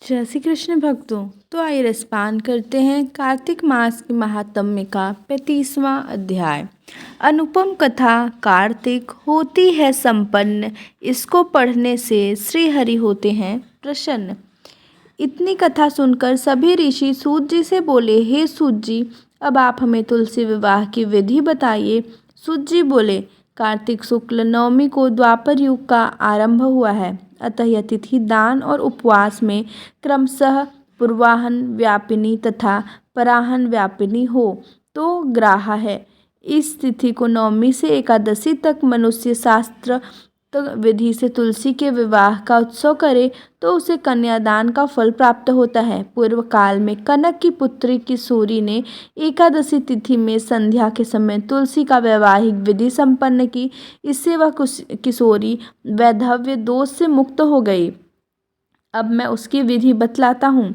जय श्री कृष्ण भक्तों। तो आइए रसपान करते हैं कार्तिक मास के महात्म्य का 35वां अध्याय। अनुपम कथा कार्तिक होती है संपन्न, इसको पढ़ने से श्री हरि होते हैं प्रसन्न। इतनी कथा सुनकर सभी ऋषि सूत जी से बोले, हे सूत जी, अब आप हमें तुलसी विवाह की विधि बताइए। सूत जी बोले, कार्तिक शुक्ल नवमी को द्वापर युग का आरंभ हुआ है, अतः यह तिथि दान और उपवास में क्रमशः पूर्वाहन व्यापिनी तथा पराहन व्यापिनी हो तो ग्राह्य है। इस तिथि को नवमी से एकादशी तक मनुष्य शास्त्र विधि से तुलसी के विवाह का उत्सव करे तो उसे कन्यादान का फल प्राप्त होता है। पूर्व काल में कनक की पुत्री किशोरी ने एकादशी तिथि में संध्या के समय तुलसी का वैवाहिक विधि संपन्न की। इससे वह किशोरी वैधव्य दोष से मुक्त हो गई। अब मैं उसकी विधि बतलाता हूँ।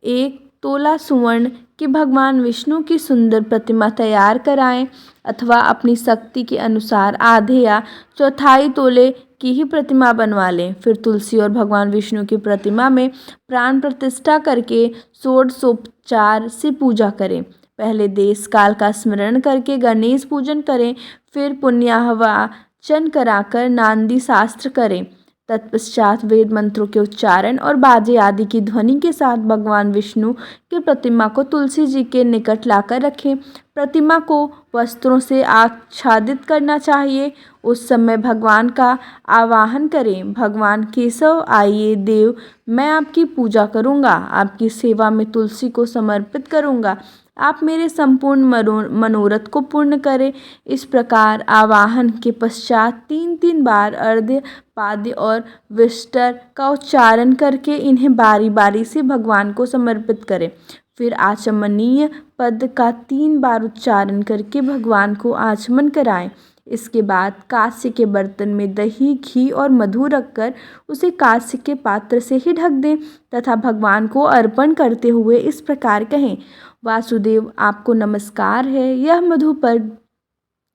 1 तोला सुवर्ण की भगवान विष्णु की सुंदर प्रतिमा तैयार कराएं अथवा अपनी शक्ति के अनुसार आधे या चौथाई तोले की ही प्रतिमा बनवा लें। फिर तुलसी और भगवान विष्णु की प्रतिमा में प्राण प्रतिष्ठा करके षोडशोपचार से पूजा करें। पहले देश काल का स्मरण करके गणेश पूजन करें, फिर पुण्याहवाचन कराकर नांदी शास्त्र करें। तत्पश्चात वेद मंत्रों के उच्चारण और बाजे आदि की ध्वनि के साथ भगवान विष्णु की प्रतिमा को तुलसी जी के निकट लाकर रखें। प्रतिमा को वस्त्रों से आच्छादित करना चाहिए। उस समय भगवान का आवाहन करें, भगवान केशव आइए देव, मैं आपकी पूजा करूँगा, आपकी सेवा में तुलसी को समर्पित करूँगा, आप मेरे संपूर्ण मनोरथ को पूर्ण करें। इस प्रकार आवाहन के पश्चात 3 बार अर्घ्य पाद्य और विष्टर का उच्चारण करके इन्हें बारी बारी से भगवान को समर्पित करें। फिर आचमनीय पद का 3 बार उच्चारण करके भगवान को आचमन कराएं। इसके बाद कांस्य के बर्तन में दही घी और मधु रखकर उसे कांस्य के पात्र से ही ढक दें तथा भगवान को अर्पण करते हुए इस प्रकार कहें, वासुदेव आपको नमस्कार है। यह मधुपर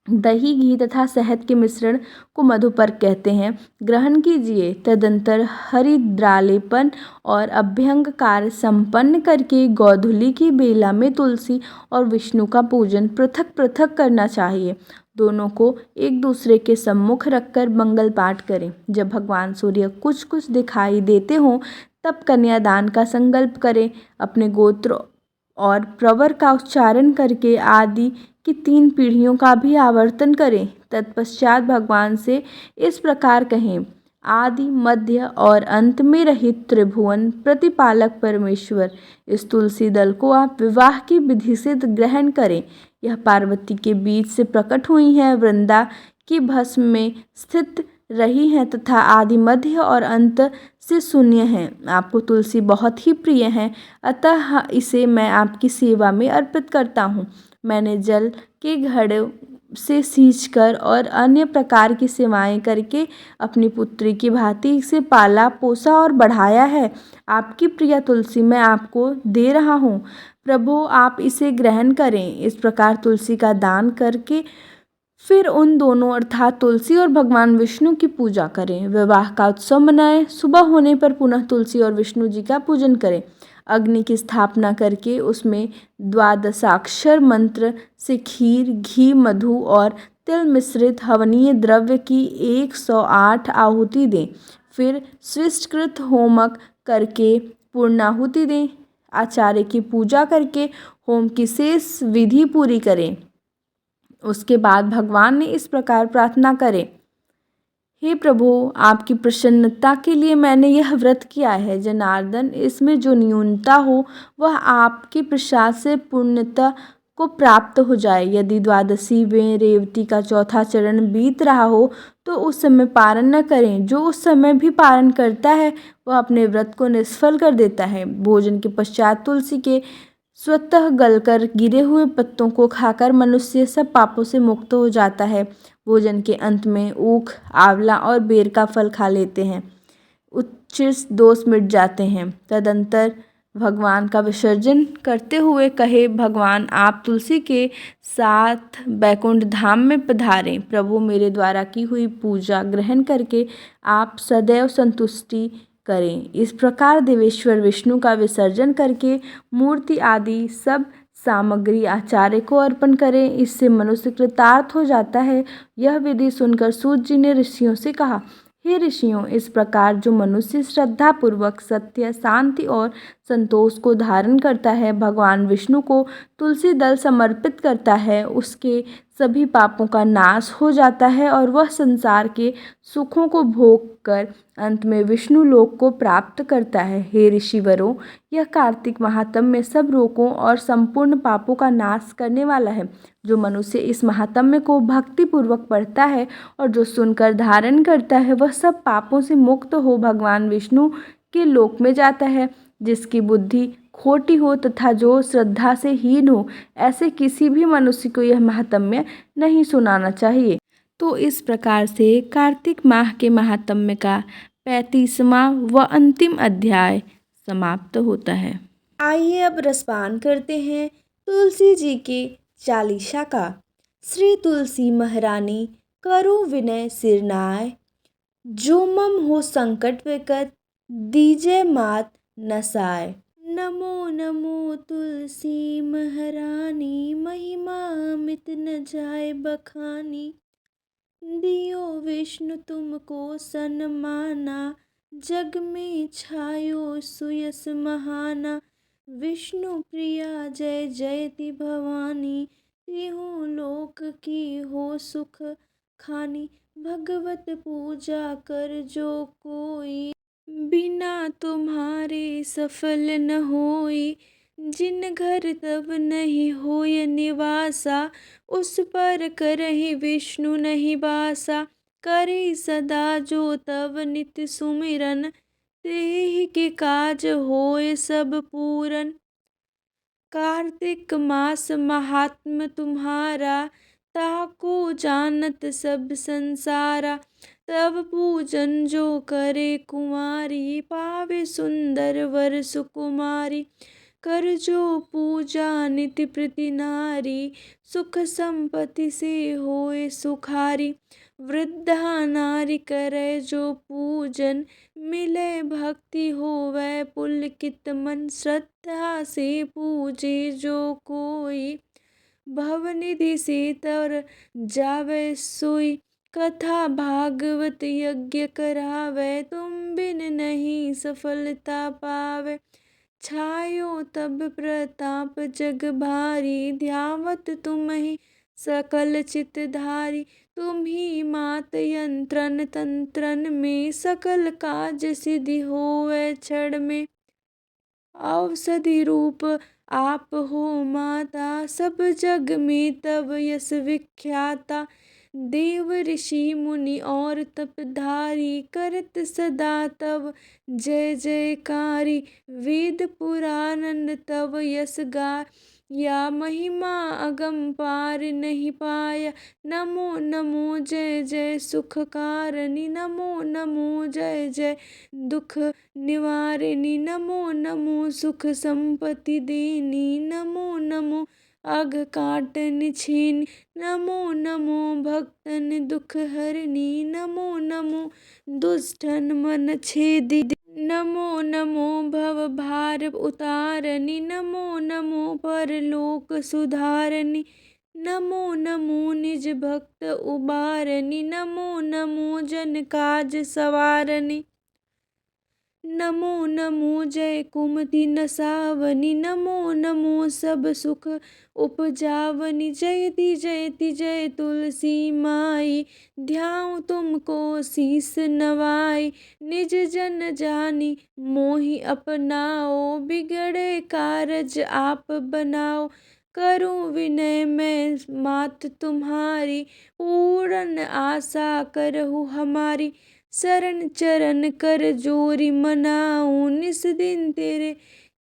दही घी तथा शहद के मिश्रण को मधुपर कहते हैं, ग्रहण कीजिए। तदंतर हरिद्रालेपन और अभ्यंग कार्य संपन्न करके गोधूली की बेला में तुलसी और विष्णु का पूजन पृथक पृथक करना चाहिए। दोनों को एक दूसरे के सम्मुख रखकर मंगल पाठ करें। जब भगवान सूर्य कुछ कुछ दिखाई देते हों तब कन्यादान का संकल्प करें। अपने गोत्र और प्रवर का उच्चारण करके आदि की 3 पीढ़ियों का भी आवर्तन करें। तत्पश्चात भगवान से इस प्रकार कहें, आदि मध्य और अंत में रहित त्रिभुवन प्रतिपालक परमेश्वर, इस तुलसी दल को आप विवाह की विधि से ग्रहण करें। यह पार्वती के बीच से प्रकट हुई हैं, वृंदा की भस्म में स्थित रही हैं तथा आदि मध्य और अंत से शून्य हैं। आपको तुलसी बहुत ही प्रिय है, अतः इसे मैं आपकी सेवा में अर्पित करता हूँ। मैंने जल के घड़े से सींचकर और अन्य प्रकार की सेवाएं करके अपनी पुत्री की भांति इसे पाला पोसा और बढ़ाया है। आपकी प्रिय तुलसी मैं आपको दे रहा हूँ, प्रभु आप इसे ग्रहण करें। इस प्रकार तुलसी का दान करके फिर उन दोनों अर्थात तुलसी और भगवान विष्णु की पूजा करें। विवाह का उत्सव मनाएं। सुबह होने पर पुनः तुलसी और विष्णु जी का पूजन करें। अग्नि की स्थापना करके उसमें 12 मंत्र से खीर घी मधु और तिल मिश्रित हवनीय द्रव्य की 108 आहुति दें। फिर स्विष्टकृत होमक करके पूर्णाहुति दें। आचार्य की पूजा करके होम की शेष विधि पूरी करें। उसके बाद भगवान ने इस प्रकार प्रार्थना करें, हे प्रभु आपकी प्रसन्नता के लिए मैंने यह व्रत किया है। जनार्दन, इसमें जो न्यूनता हो वह आपके प्रसाद से पूर्णता को प्राप्त हो जाए। यदि द्वादशी में रेवती का चौथा चरण बीत रहा हो तो उस समय पारण न करें। जो उस समय भी पारण करता है वह अपने व्रत को निष्फल कर देता है। भोजन के पश्चात तुलसी के स्वतः गलकर गिरे हुए पत्तों को खाकर मनुष्य सब पापों से मुक्त हो जाता है। भोजन के अंत में ऊख आंवला और बेर का फल खा लेते हैं, उच्च दोष मिट जाते हैं। तदंतर भगवान का विसर्जन करते हुए कहे, भगवान आप तुलसी के साथ बैकुंठ धाम में पधारें। प्रभु मेरे द्वारा की हुई पूजा ग्रहण करके आप सदैव संतुष्टि करें। इस प्रकार देवेश्वर विष्णु का विसर्जन करके मूर्ति आदि सब सामग्री आचार्य को अर्पण करें, इससे मनुष्य कृतार्थ हो जाता है। यह विधि सुनकर सूत जी ने ऋषियों से कहा, हे ऋषियों, इस प्रकार जो मनुष्य श्रद्धा पूर्वक सत्य, शांति और संतोष को धारण करता है, भगवान विष्णु को तुलसी दल समर्पित करता है, उसके सभी पापों का नाश हो जाता है और वह संसार के सुखों को भोग कर अंत में विष्णु लोक को प्राप्त करता है। हे ऋषिवरों, यह कार्तिक महात्म्य सब रोगों और संपूर्ण पापों का नाश करने वाला है। जो मनुष्य इस महात्म्य को भक्ति पूर्वक पढ़ता है और जो सुनकर धारण करता है, वह सब पापों से मुक्त हो भगवान विष्णु के लोक में जाता है। जिसकी बुद्धि खोटी हो तथा जो श्रद्धा से हीन हो, ऐसे किसी भी मनुष्य को यह महात्म्य नहीं सुनाना चाहिए। तो इस प्रकार से कार्तिक माह के महात्म्य का 35वां व अंतिम अध्याय समाप्त होता है। आइए अब रसपान करते हैं तुलसी जी के चालीसा का। श्री तुलसी महारानी करो विनय सिरनाय, जो मम हो संकट विकट दीजय मात नसाय। नमो नमो तुलसी महारानी, महिमा अमित न जाए बखानी। दियो विष्णु तुमको सन्माना, जग में छायो सुयस महाना। विष्णु प्रिया जय जयति भवानी, तिहु लोक की हो सुख खानी। भगवत पूजा कर जो कोई, बिना तुम्हारे सफल न होई। जिन घर तब नहीं होय निवासा, उस पर करहि विष्णु नहीं बासा। करे सदा जो तब नित्य सुमिरन, तेहि के काज होय सब पूरन। कार्तिक मास महात्म तुम्हारा, ताको जानत सब संसारा। तब पूजन जो करे कुंवारी, पावे सुंदर वर सुकुमारी। कर जो पूजा नित्य प्रति नारी, सुख संपत्ति से होए सुखारी। वृद्धा नारी करे जो पूजन, मिले भक्ति होवे पुलकित मन। श्रद्धा से पूजे जो कोई, भवनिधि से तर जावे सोई। कथा भागवत यज्ञ करावे, तुम बिन नहीं सफलता पावे। छायो तब प्रताप जग भारी, ध्यावत तुम्हि सकल चितधारी। तुम ही मात यंत्रन तंत्रन में, सकल काज सिद्धि होवे क्षण में। औषधि रूप आप हो माता, सब जग में तब यश विख्याता। देव ऋषि मुनि और तपधारी, करत सदा तब जय जयकारी। वेद पुराण तब यश गाया, महिमा अगम पार नहीं पाया। नमो नमो जय जय सुख कारिणी, नमो नमो जय जय दुख निवारिणी। नमो नमो सुख संपत्ति देनी, नमो नमो अघ काटन छीन। नमो नमो भक्तन दुख हरनी, नमो नमो दुष्टन मन छेदी। नमो नमो भव भार उतारनी, नमो नमो परलोक सुधारनी। नमो नमो निज भक्त उबारनी, नमो नमो जन काज सवारनी। नमो नमो जय कुमति नसावनी, नमो नमो सब सुख उपजावनी। जयति जयति जय तुलसी माई, ध्याऊँ तुमको शीस नवाई। निज जन जानी मोहि अपनाओ, बिगड़े कारज आप बनाओ। करूँ विनय मैं मात तुम्हारी, पूर्ण आशा करहु हमारी। शरण चरण कर जोरी मनाऊँ, निस दिन तेरे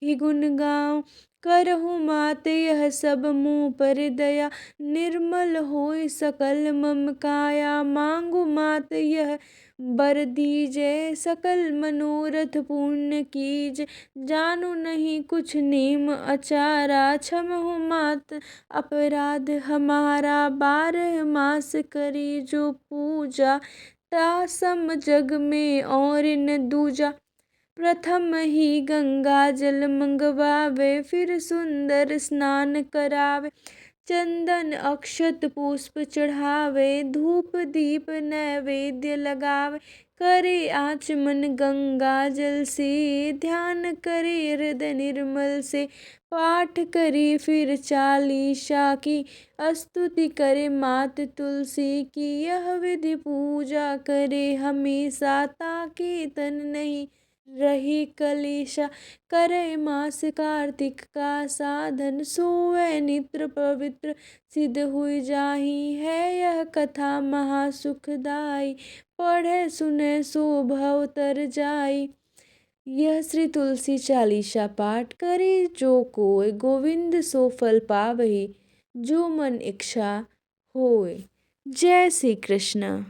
ही गुण गाऊँ। करहु मात यह सब मुँह पर दया, निर्मल होय सकल मम काया। मांगु मात यह वर दीजै, सकल मनोरथ पूर्ण कीजै। जानू नहीं कुछ नेम आचारा, क्षमहु मात अपराध हमारा। 12 मास करी जो पूजा, ता सम जग में और न दूजा। प्रथम ही गंगा जल मंगवावे, फिर सुंदर स्नान करावे। चंदन अक्षत पुष्प चढ़ावे, धूप दीप नैवेद्य लगावे। करे आचमन गंगा जल से, ध्यान करे हृदय निर्मल से। पाठ करे फिर चालीसा की, स्तुति करे मात तुलसी की। यह विधि पूजा करे हमेशा, ताकि तन नहीं रही कलेशा। करे मास कार्तिक का साधन, सोए नित्र पवित्र सिद्ध हुई जाही। है यह कथा महासुखदाई, पढ़े सुने सो भव तर जाई। यह श्री तुलसी चालीसा पाठ करे, जो कोय गोविंद सो फल पावही। जो मन इच्छा होय। जय श्री कृष्ण।